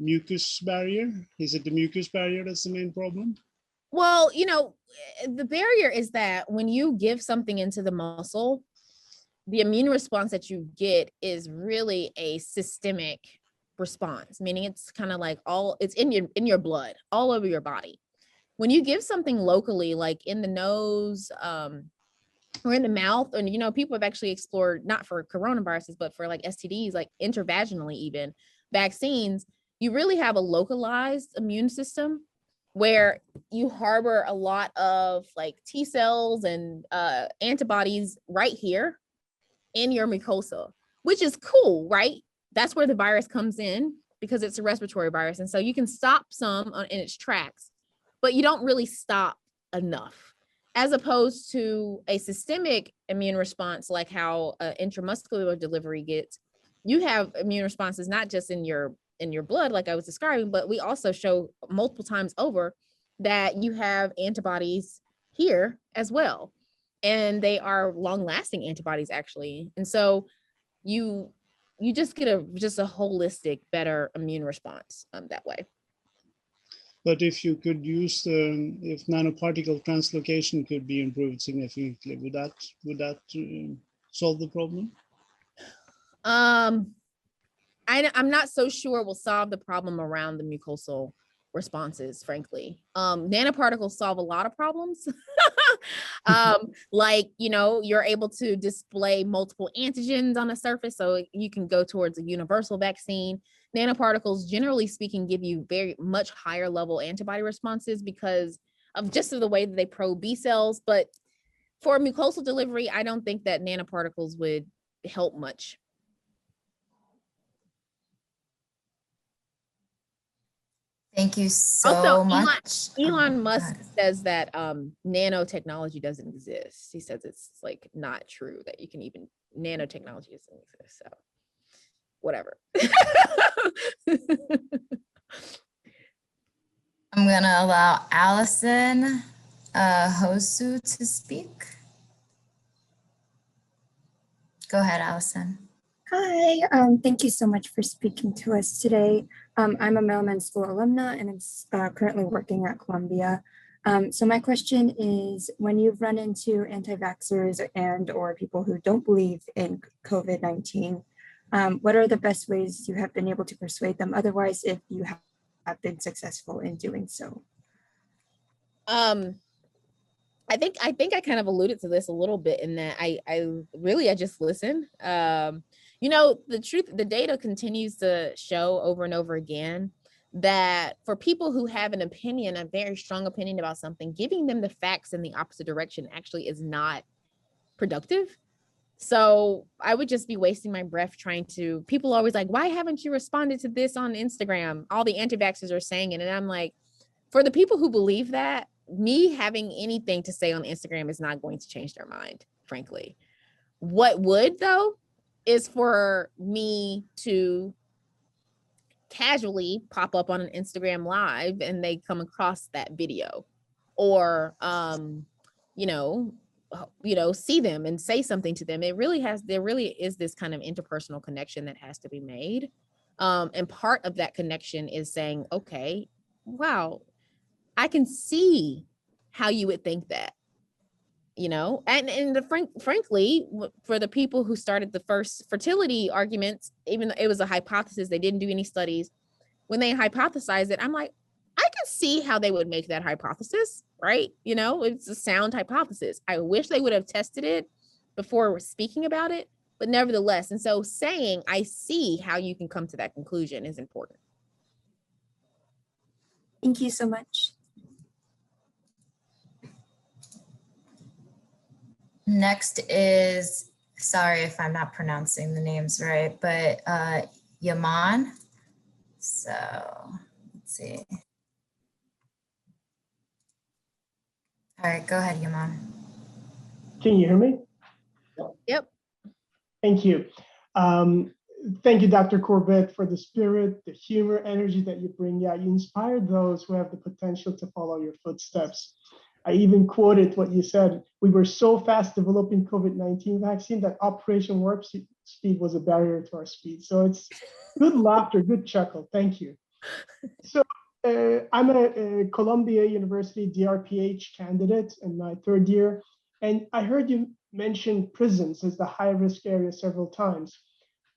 mucus barrier? Is it the mucus barrier that's the main problem? Well, you know, the barrier is that when you give something into the muscle, the immune response that you get is really a systemic response, meaning it's kind of like it's in your blood, all over your body. When you give something locally, like in the nose, or in the mouth, and you know, people have actually explored, not for coronaviruses, but for like STDs, like intervaginally even, vaccines, you really have a localized immune system where you harbor a lot of like T cells and antibodies right here in your mucosa, which is cool, right? That's where the virus comes in because it's a respiratory virus. And so you can stop some in its tracks, but you don't really stop enough, as opposed to a systemic immune response, like how intramuscular delivery gets. You have immune responses, not just in your blood, like I was describing, but we also show multiple times over that you have antibodies here as well. And they are long-lasting antibodies, actually. And so you just get a holistic, better immune response that way. But if you could use if nanoparticle translocation could be improved significantly, would that solve the problem? I'm not so sure we'll solve the problem around the mucosal responses, frankly. Nanoparticles solve a lot of problems. Like, you know, you're able to display multiple antigens on a surface, so you can go towards a universal vaccine. Nanoparticles, generally speaking, give you very much higher level antibody responses because of just the way that they probe B cells. But for mucosal delivery, I don't think that nanoparticles would help much. Thank you so much. Elon Musk says that nanotechnology doesn't exist. He says it's like not true that you can even, nanotechnology doesn't exist. So whatever. I'm gonna allow Allison Hosu to speak. Go ahead, Allison. Hi, thank you so much for speaking to us today. I'm a Mailman School alumna and I'm currently working at Columbia. So my question is, when you've run into anti-vaxxers and or people who don't believe in COVID-19, what are the best ways you have been able to persuade them otherwise if you have been successful in doing so? I think I kind of alluded to this a little bit in that I just listen. You know, the truth, the data continues to show over and over again that for people who have an opinion, a very strong opinion about something, giving them the facts in the opposite direction actually is not productive. So I would just be wasting my breath trying to, people are always like, why haven't you responded to this on Instagram? All the anti-vaxxers are saying it. And I'm like, for the people who believe that, me having anything to say on Instagram is not going to change their mind, frankly. What would, though, is for me to casually pop up on an Instagram live and they come across that video, or see them and say something to them. There really is this kind of interpersonal connection that has to be made. And part of that connection is saying, okay, wow, I can see how you would think that, you know, and frankly, for the people who started the first fertility arguments, even though it was a hypothesis, they didn't do any studies. When they hypothesized it, I'm like, I can see how they would make that hypothesis, right? You know, it's a sound hypothesis. I wish they would have tested it before speaking about it, but nevertheless. And so saying, I see how you can come to that conclusion is important. Thank you so much. Next is, sorry if I'm not pronouncing the names right, but Yaman. So let's see. All right, go ahead, Yaman. Can you hear me? Yep. Thank you. Thank you, Dr. Corbett, for the spirit, the humor, energy that you bring out. You inspire those who have the potential to follow your footsteps. I even quoted what you said. We were so fast developing COVID-19 vaccine that Operation Warp Speed was a barrier to our speed. So it's good laughter, good chuckle. Thank you. So I'm a Columbia University DRPH candidate in my third year. And I heard you mention prisons as the high risk area several times.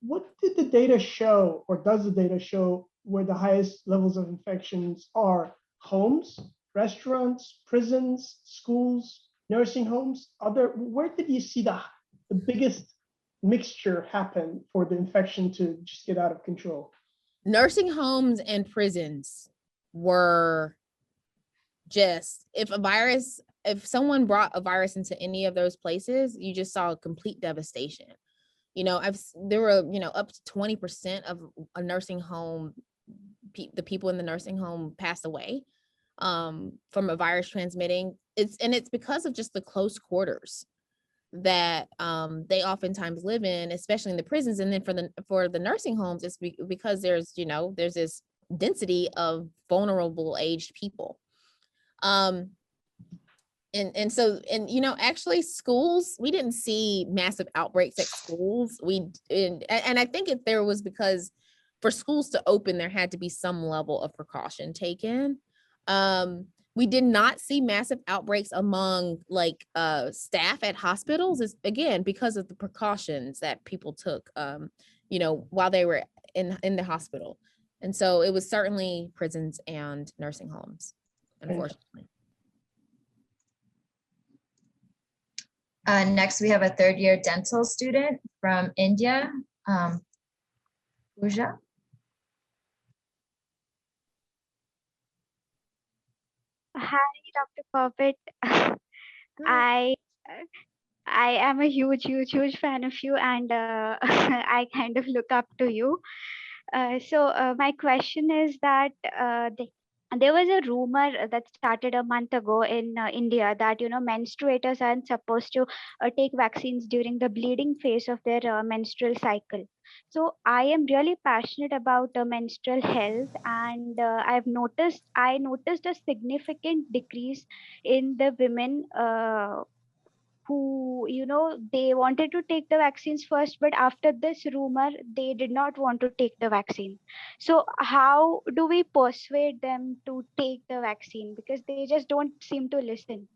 What did the data show, or does the data show, where the highest levels of infections are? Homes, restaurants, prisons, schools, nursing homes? Where did you see the biggest mixture happen for the infection to just get out of control? Nursing homes and prisons were just, if someone brought a virus into any of those places, you just saw a complete devastation. You know, there were, you know, up to 20% of a nursing home, the people in the nursing home passed away from a virus transmitting. It's because of just the close quarters that they oftentimes live in, especially in the prisons. And then for the nursing homes, it's because there's this density of vulnerable aged people. And so, you know, actually schools, we didn't see massive outbreaks at schools. And I think there was because for schools to open, there had to be some level of precaution taken. We did not see massive outbreaks among staff at hospitals, is again because of the precautions that people took, you know, while they were in the hospital. And so it was certainly prisons and nursing homes, unfortunately. Next, we have a third year dental student from India, Pooja. Hi, Dr. Corbett. I am a huge fan of you, and I kind of look up to you. So my question is that there was a rumor that started a month ago in India that, you know, menstruators aren't supposed to take vaccines during the bleeding phase of their menstrual cycle. So I am really passionate about menstrual health, and I noticed a significant decrease in the women who, you know, they wanted to take the vaccines first, but after this rumor they did not want to take the vaccine. So how do we persuade them to take the vaccine, because they just don't seem to listen?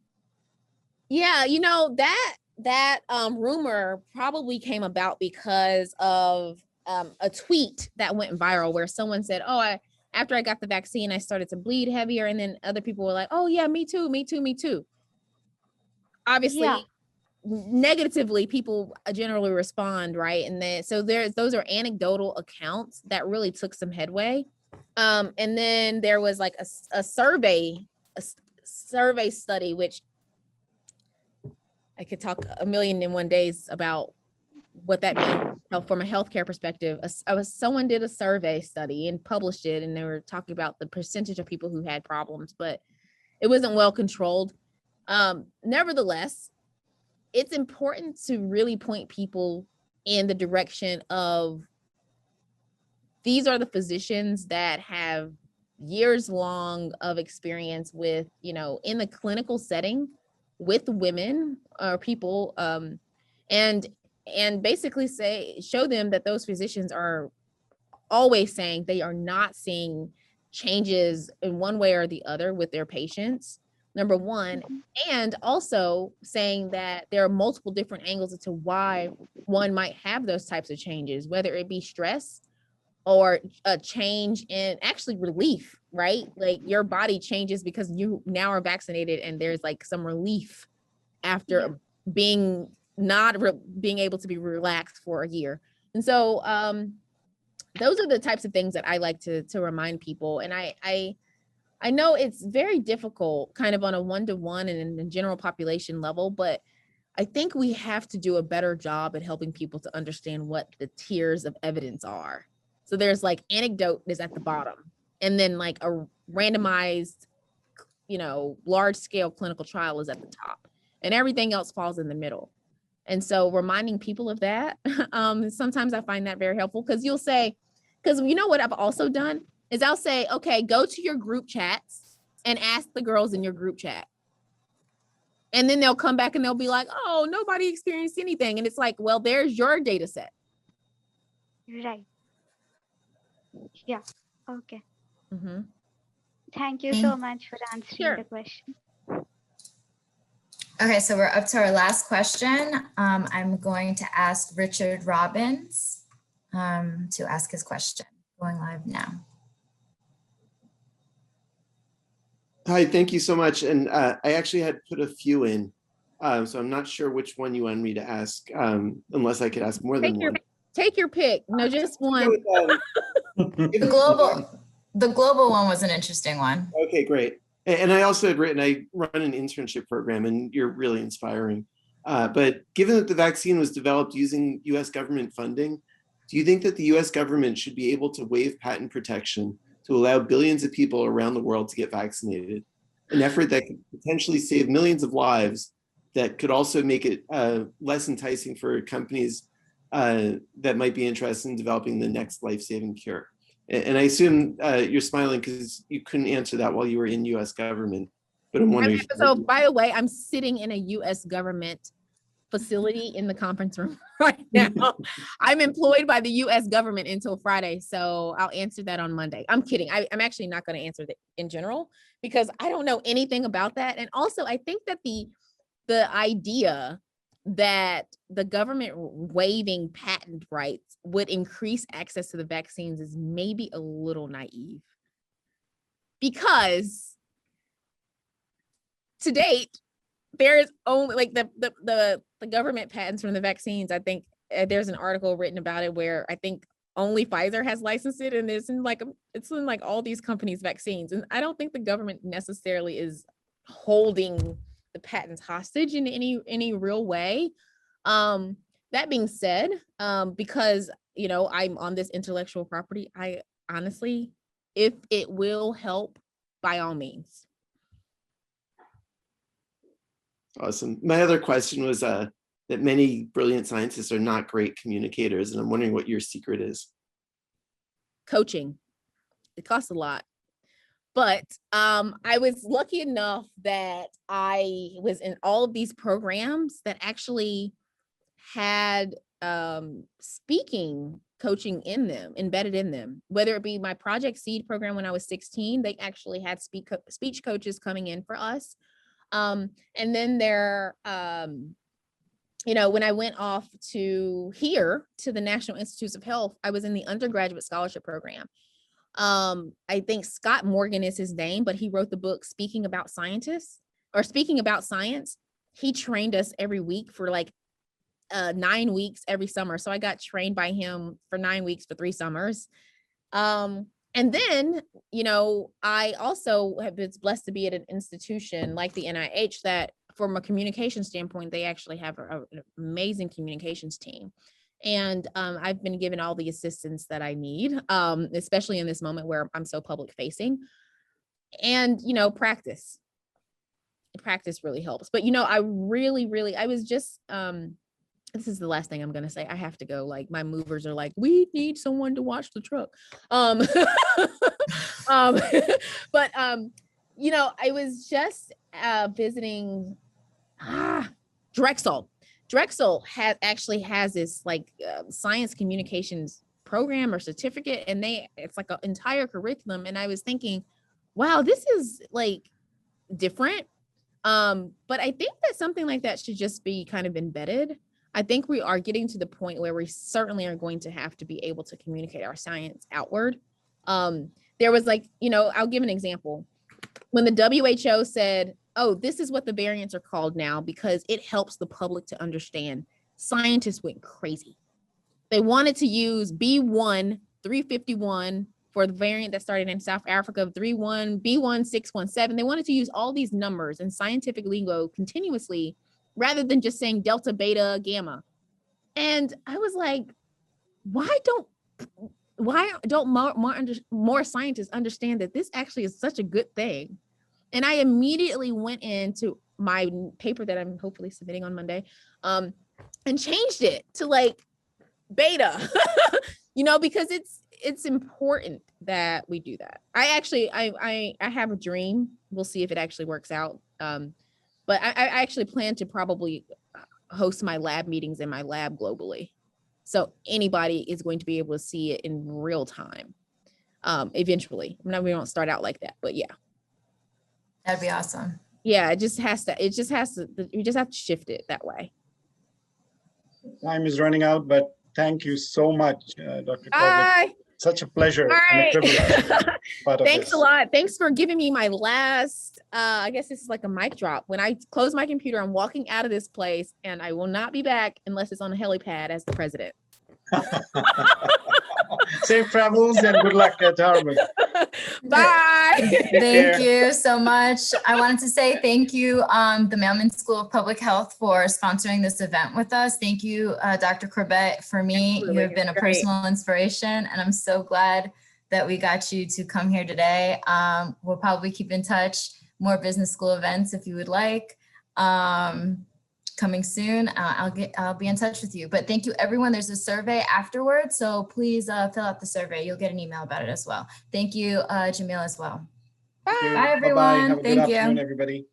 Yeah, you know, that rumor probably came about because of a tweet that went viral where someone said, oh, after I got the vaccine, I started to bleed heavier. And then other people were like, oh yeah, me too. Obviously, yeah. Negatively, people generally respond, right? And then so those are anecdotal accounts that really took some headway. And then there was like a survey study, which I could talk a million in one days about what that means from a healthcare perspective. Someone did a survey study and published it, and they were talking about the percentage of people who had problems, but it wasn't well controlled. Nevertheless, it's important to really point people in the direction of, these are the physicians that have years long of experience with, you know, in the clinical setting with women or people, and basically show them that those physicians are always saying they are not seeing changes in one way or the other with their patients, number one, and also saying that there are multiple different angles as to why one might have those types of changes, whether it be stress or a change in actually relief, right? Like your body changes because you now are vaccinated and there's like some relief after being being able to be relaxed for a year. And so those are the types of things that I like to remind people. And I know it's very difficult kind of on a one-to-one and in the general population level, but I think we have to do a better job at helping people to understand what the tiers of evidence are. So there's like anecdote is at the bottom, and then like a randomized, large scale clinical trial is at the top, and everything else falls in the middle. And so reminding people of that, sometimes I find that very helpful, because you'll say, because you know what I've also done is I'll say, okay, go to your group chats and ask the girls in your group chat. And then they'll come back and they'll be like, oh, nobody experienced anything. And it's like, well, there's your data set. Right. Yeah. Okay. Mm-hmm. Thank you so much for answering the question. Okay, so we're up to our last question. I'm going to ask Richard Robbins to ask his question. Going live now. Hi, thank you so much. And I actually had put a few in, so I'm not sure which one you want me to ask, unless I could ask more than one. Take your pick. No, just one. The global one was an interesting one. Okay, great. And I also had written, I run an internship program, and you're really inspiring. But given that the vaccine was developed using US government funding, do you think that the US government should be able to waive patent protection to allow billions of people around the world to get vaccinated? An effort that could potentially save millions of lives, that could also make it less enticing for companies that might be interested in developing the next life-saving cure. And I assume you're smiling because you couldn't answer that while you were in US government, but I'm wondering. So by the way, I'm sitting in a US government facility in the conference room right now. I'm employed by the US government until Friday, so I'll answer that on Monday. I'm kidding. I'm actually not going to answer that in general, because I don't know anything about that. And also I think that the idea that the government waiving patent rights would increase access to the vaccines is maybe a little naive, because to date, there is only like the government patents from the vaccines. I think there's an article written about it where I think only Pfizer has licensed it, and it's in like all these companies' vaccines. And I don't think the government necessarily is holding the patents hostage in any real way. That being said, because I'm on this intellectual property, I honestly, if it will help, by all means. Awesome. My other question was that many brilliant scientists are not great communicators, and I'm wondering what your secret is. Coaching. It costs a lot. But I was lucky enough that I was in all of these programs that actually had speaking coaching in them, embedded in them. Whether it be my Project Seed program when I was 16, they actually had speech coaches coming in for us. And then there, when I went off to the National Institutes of Health, I was in the undergraduate scholarship program. I think Scott Morgan is his name, but he wrote the book Speaking About Science. He trained us every week for like 9 weeks every summer. So I got trained by him for 9 weeks for 3 summers. And then, I also have been blessed to be at an institution like the NIH that, from a communication standpoint, they actually have an amazing communications team. And I've been given all the assistance that I need, especially in this moment where I'm so public facing. And, practice. Practice really helps. But, I was just, this is the last thing I'm going to say. I have to go. Like, my movers are like, we need someone to watch the truck. But, I was just visiting Drexel. Drexel has this like science communications program or certificate, and it's like an entire curriculum. And I was thinking, wow, this is like different. But I think that something like that should just be kind of embedded. I think we are getting to the point where we certainly are going to have to be able to communicate our science outward. There was like, I'll give an example. When the WHO said, oh, this is what the variants are called now because it helps the public to understand, scientists went crazy. They wanted to use B1.351 for the variant that started in South Africa, B1.617. They wanted to use all these numbers and scientific lingo continuously rather than just saying Delta, Beta, Gamma. And I was like, why don't more scientists understand that this actually is such a good thing? And I immediately went into my paper that I'm hopefully submitting on Monday, and changed it to like Beta, because it's important that we do that. I have a dream. We'll see if it actually works out. But I actually plan to probably host my lab meetings in my lab globally. So anybody is going to be able to see it in real time. Eventually. We won't start out like that, but yeah. That'd be awesome. Yeah, we just have to shift it that way. Time is running out, but thank you so much, Dr. Corbett. Bye. Such a pleasure All and a right. privilege. Thanks a lot. Thanks for giving me my last, I guess this is like a mic drop. When I close my computer, I'm walking out of this place and I will not be back unless it's on a helipad as the president. Safe travels and good luck at Harvard. Bye. Thank you so much. I wanted to say thank you, the Mailman School of Public Health, for sponsoring this event with us. Thank you, Dr. Corbett. For me, Absolutely. you have been a personal inspiration, and I'm so glad that we got you to come here today. We'll probably keep in touch, more business school events if you would like. Coming soon. I'll be in touch with you. But thank you, everyone. There's a survey afterwards, so please fill out the survey. You'll get an email about it as well. Thank you, Jamil, as well. Bye. Bye, everyone. Have a good Thank you. afternoon, everybody.